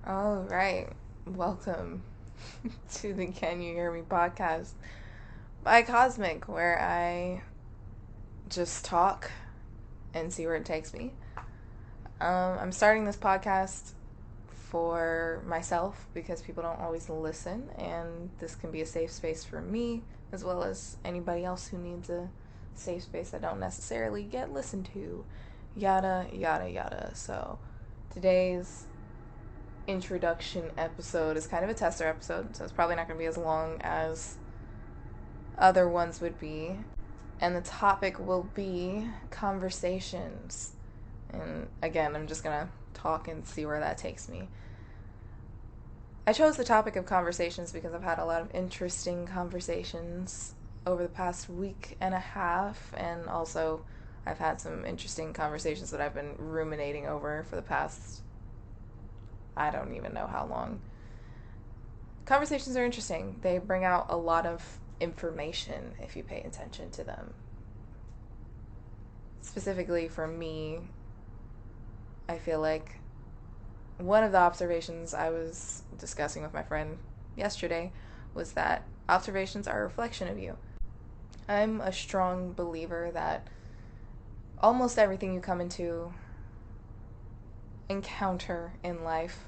All right. Welcome to the Can You Hear Me podcast by Cosmic, where I just talk and see where it takes me. I'm starting this podcast for myself because people don't always listen, and this can be a safe space for me as well as anybody else who needs a safe space that don't necessarily get listened to. Yada, yada, yada. So today's introduction episode is kind of a tester episode, so it's probably not going to be as long as other ones would be. And the topic will be conversations. And again, I'm just going to talk and see where that takes me. I chose the topic of conversations because I've had a lot of interesting conversations over the past week and a half, and also I've had some interesting conversations that I've been ruminating over for the past, I don't even know how long. Conversations are interesting. They bring out a lot of information if you pay attention to them. Specifically for me, I feel like one of the observations I was discussing with my friend yesterday was that observations are a reflection of you. I'm a strong believer that almost everything you come into encounter in life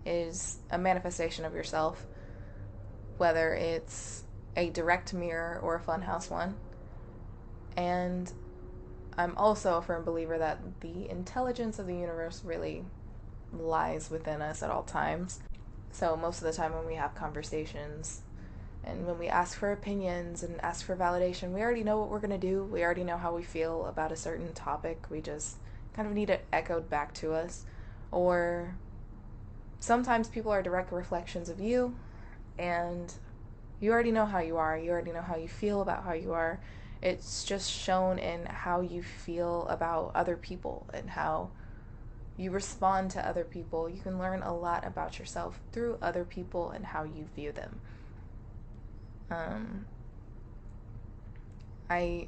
is a manifestation of yourself, whether it's a direct mirror or a funhouse one. And I'm also a firm believer that the intelligence of the universe really lies within us at all times. So most of the time when we have conversations and when we ask for opinions and ask for validation, we already know what we're going to do. We already know how we feel about a certain topic. We just kind of need it echoed back to us. Or sometimes people are direct reflections of you, and you already know how you are. You already know how you feel about how you are. It's just shown in how you feel about other people and how you respond to other people. You can learn a lot about yourself through other people and how you view them. I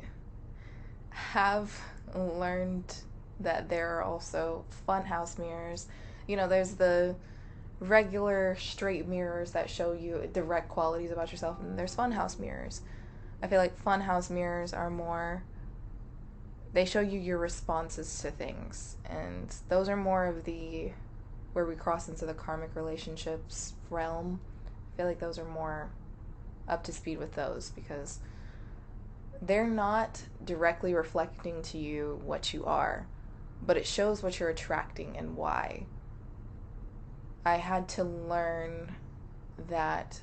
have learned that there are also funhouse mirrors. You know, there's the regular straight mirrors that show you direct qualities about yourself, and there's funhouse mirrors. I feel like funhouse mirrors are more, they show you your responses to things, and those are more of the where we cross into the karmic relationships realm. I feel like those are more up to speed with those because they're not directly reflecting to you what you are, but it shows what you're attracting and why. I had to learn that,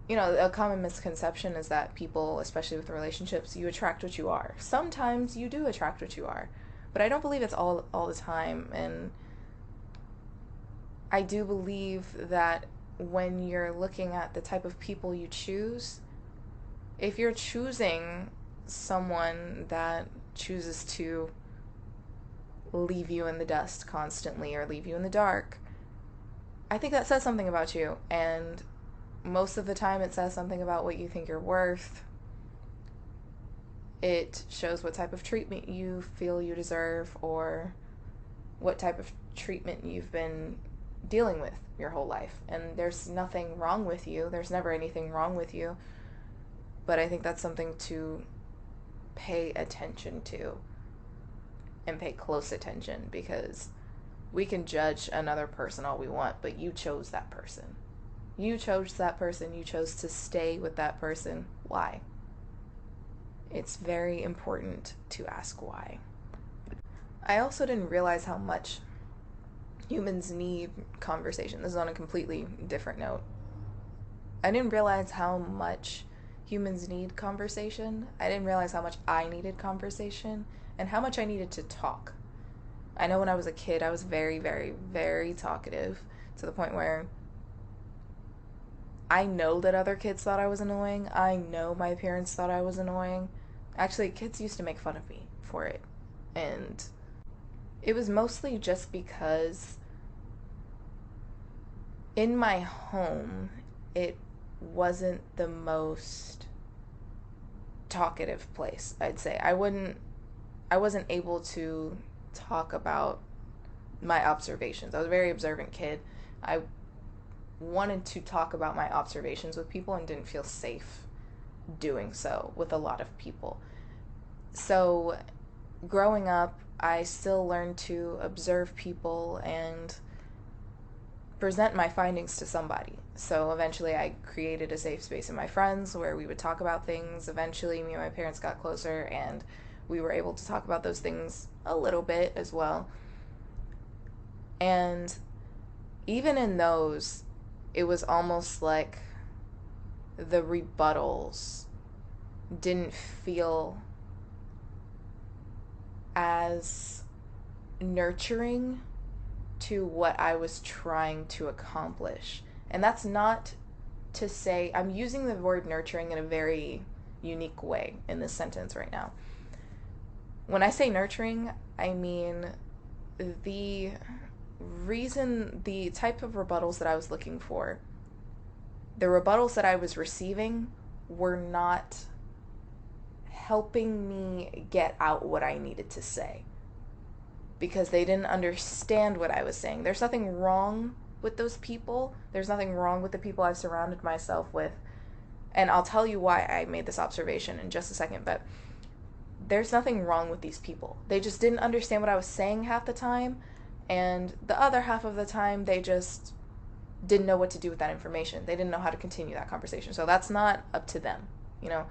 you know, a common misconception is that people, especially with relationships, you attract what you are. Sometimes you do attract what you are, but I don't believe it's all the time. And I do believe that when you're looking at the type of people you choose, if you're choosing someone that chooses to leave you in the dust constantly or leave you in the dark, I think that says something about you. And most of the time, it says something about what you think you're worth. It shows what type of treatment you feel you deserve or what type of treatment you've been dealing with your whole life. And there's nothing wrong with you. There's never anything wrong with you. But I think that's something to pay attention to and pay close attention, because we can judge another person all we want, but you chose that person. You chose that person. You chose to stay with that person. Why? It's very important to ask why. I also didn't realize how much humans need conversation. This is on a completely different note. I didn't realize how much humans need conversation. I didn't realize how much I needed conversation and how much I needed to talk. I know when I was a kid, I was very, very, very talkative to the point where I know that other kids thought I was annoying. I know my parents thought I was annoying. Actually, kids used to make fun of me for it. And it was mostly just because in my home, it wasn't the most talkative place, I'd say. I wasn't able to talk about my observations. I was a very observant kid. I wanted to talk about my observations with people and didn't feel safe doing so with a lot of people. So growing up, I still learned to observe people and present my findings to somebody. So eventually I created a safe space in my friends where we would talk about things. Eventually me and my parents got closer and we were able to talk about those things a little bit as well. And even in those, it was almost like the rebuttals didn't feel as nurturing to what I was trying to accomplish. And that's not to say, I'm using the word nurturing in a very unique way in this sentence right now. When I say nurturing, I mean the type of rebuttals that I was looking for, the rebuttals that I was receiving were not helping me get out what I needed to say because they didn't understand what I was saying. There's nothing wrong with those people. There's nothing wrong with the people I've surrounded myself with. And I'll tell you why I made this observation in just a second, but there's nothing wrong with these people. They just didn't understand what I was saying half the time, and the other half of the time they just didn't know what to do with that information. They didn't know how to continue that conversation. So that's not up to them, you know.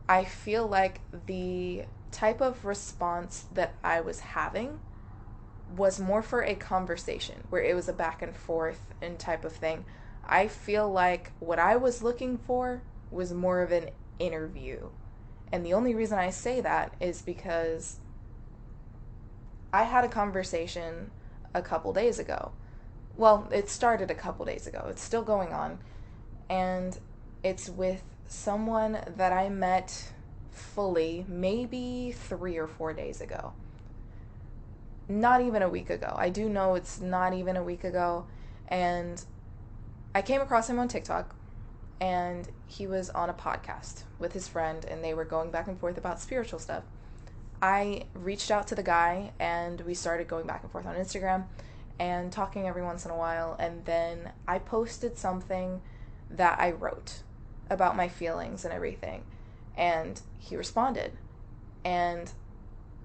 I feel like the type of response that I was having was more for a conversation where it was a back and forth and type of thing. I feel like what I was looking for was more of an interview. And the only reason I say that is because I had a conversation a couple days ago. Well, it started a couple days ago. It's still going on. And it's with someone that I met fully maybe 3 or 4 days ago. Not even a week ago. I do know it's not even a week ago. And I came across him on TikTok, and he was on a podcast with his friend, and they were going back and forth about spiritual stuff. I reached out to the guy, and we started going back and forth on Instagram and talking every once in a while, and then I posted something that I wrote about my feelings and everything, and he responded. And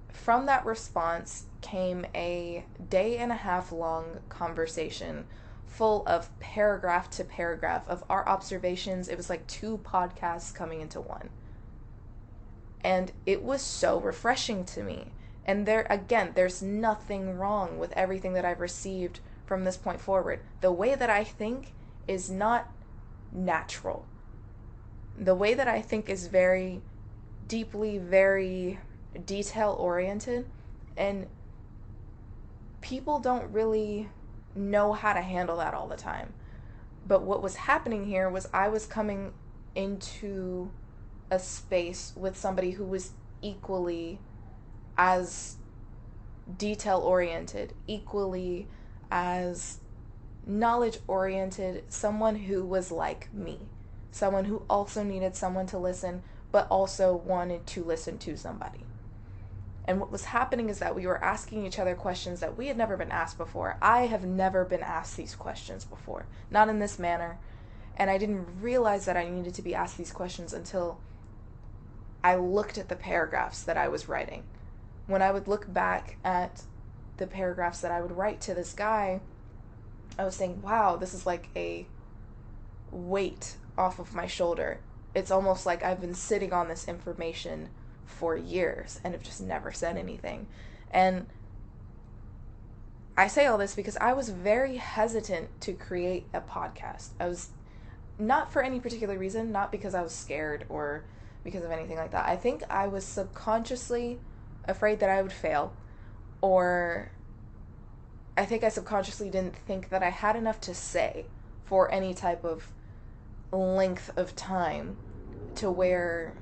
from that response came a day and a half long conversation full of paragraph to paragraph of our observations. It was like 2 podcasts coming into one. And it was so refreshing to me. And there, again, there's nothing wrong with everything that I've received from this point forward. The way that I think is not natural. The way that I think is very deeply, very detail oriented, and people don't really know how to handle that all the time. But what was happening here was I was coming into a space with somebody who was equally as detail oriented, equally as knowledge oriented, someone who was like me, someone who also needed someone to listen, but also wanted to listen to somebody. And what was happening is that we were asking each other questions that we had never been asked before. I have never been asked these questions before, not in this manner. And I didn't realize that I needed to be asked these questions until I looked at the paragraphs that I was writing. When I would look back at the paragraphs that I would write to this guy, I was saying, wow, this is like a weight off of my shoulder. It's almost like I've been sitting on this information for years and have just never said anything. And I say all this because I was very hesitant to create a podcast. I was not for any particular reason, not because I was scared or because of anything like that. I think I was subconsciously afraid that I would fail, or I think I subconsciously didn't think that I had enough to say for any type of length of time to where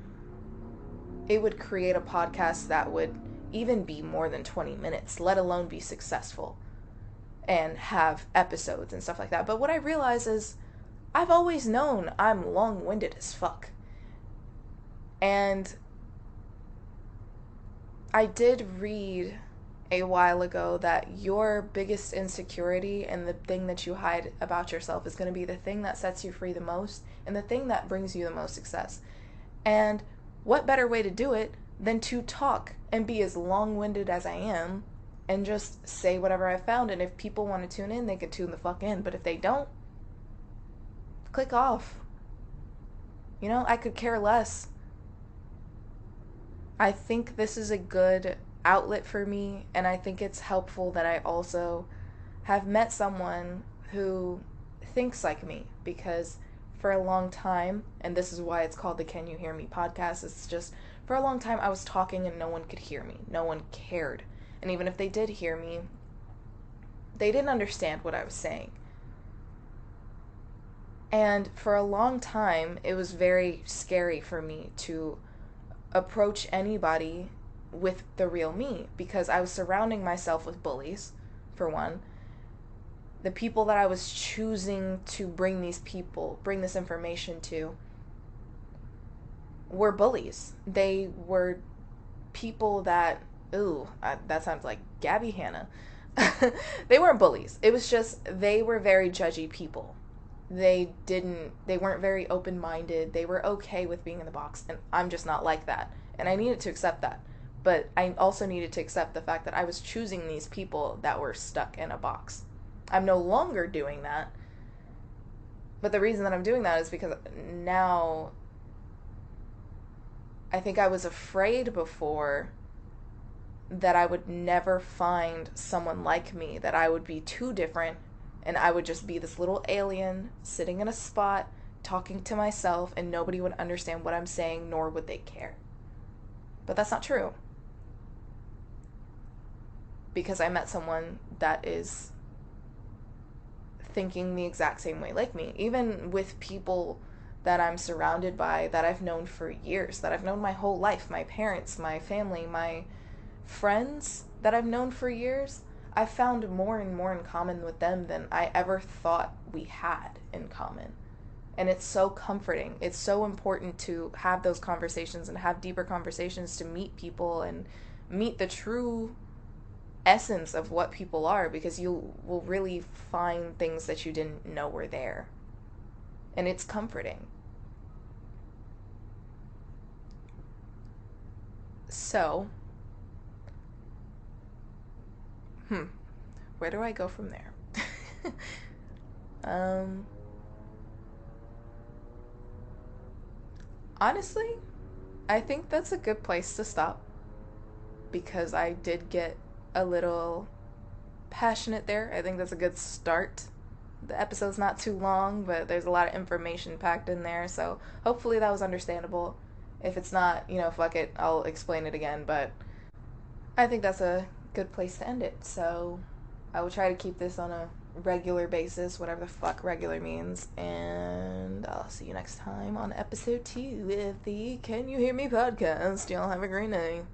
it would create a podcast that would even be more than 20 minutes, let alone be successful and have episodes and stuff like that. But what I realize is I've always known I'm long-winded as fuck. And I did read a while ago that your biggest insecurity and the thing that you hide about yourself is going to be the thing that sets you free the most and the thing that brings you the most success. And what better way to do it than to talk and be as long-winded as I am and just say whatever I found. And if people want to tune in, they can tune the fuck in. But if they don't, click off. You know, I could care less. I think this is a good outlet for me, and I think it's helpful that I also have met someone who thinks like me, because for a long time, and this is why it's called the Can You Hear Me podcast, it's just for a long time I was talking and no one could hear me. No one cared. And even if they did hear me, they didn't understand what I was saying. And for a long time, it was very scary for me to approach anybody with the real me, because I was surrounding myself with bullies, for one. The people that I was choosing to bring this information to, were bullies. They were people that, that sounds like Gabby Hanna. They weren't bullies. It was just, they were very judgy people. They weren't very open-minded. They were okay with being in the box, and I'm just not like that. And I needed to accept that. But I also needed to accept the fact that I was choosing these people that were stuck in a box. I'm no longer doing that. But the reason that I'm doing that is because now I think I was afraid before that I would never find someone like me, that I would be too different, and I would just be this little alien sitting in a spot talking to myself, and nobody would understand what I'm saying, nor would they care. But that's not true, because I met someone that is thinking the exact same way like me. Even with people that I'm surrounded by, that I've known for years, that I've known my whole life, my parents, my family, my friends that I've known for years, I've found more and more in common with them than I ever thought we had in common. And it's so comforting. It's so important to have those conversations and have deeper conversations, to meet people and meet the true essence of what people are, because you will really find things that you didn't know were there. And it's comforting. So, where do I go from there? um, Honestly, I think that's a good place to stop, because I did get a little passionate there. I think that's a good start. The episode's not too long, but there's a lot of information packed in there, so hopefully that was understandable. If it's not, fuck it, I'll explain it again, but I think that's a good place to end it. So I will try to keep this on a regular basis, whatever the fuck regular means, and I'll see you next time on episode 2 of the Can You Hear Me podcast. Y'all have a great night.